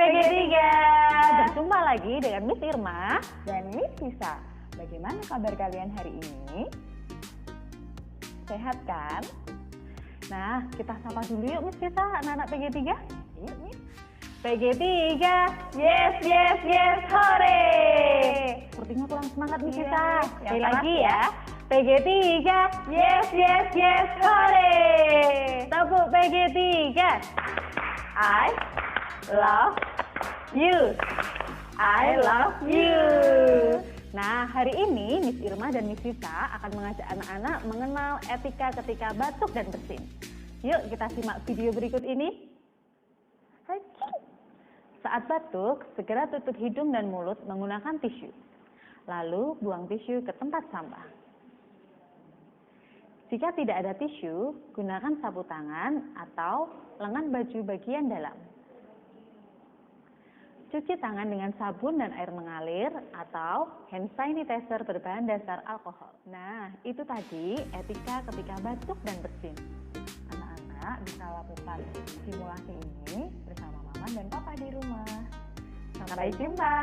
PG3. Berjumpa lagi dengan Miss Irma dan Miss Sisa. Bagaimana kabar kalian hari ini? Sehat kan? Nah, kita sapa dulu yuk Miss Sisa, anak-anak PG3. Yuk, Miss. PG3, yes, yes, yes, hore! Sepertinya kurang semangat Miss Sisa. Sekali lagi ya. PG3, yes, yes, yes, hore! Tepuk PG3. I love you. I love you. Nah, hari ini Miss Irma dan Miss Sisa akan mengajak anak-anak mengenal etika ketika batuk dan bersin. Yuk kita simak video berikut ini. Saat batuk, segera tutup hidung dan mulut menggunakan tisu. Lalu buang tisu ke tempat sampah. Jika tidak ada tisu, gunakan sapu tangan atau lengan baju bagian dalam. Cuci tangan dengan sabun dan air mengalir atau hand sanitizer berbahan dasar alkohol. Nah, itu tadi etika ketika batuk dan bersin. Anak-anak bisa lakukan simulasi ini bersama mama dan papa di rumah. Sampai jumpa.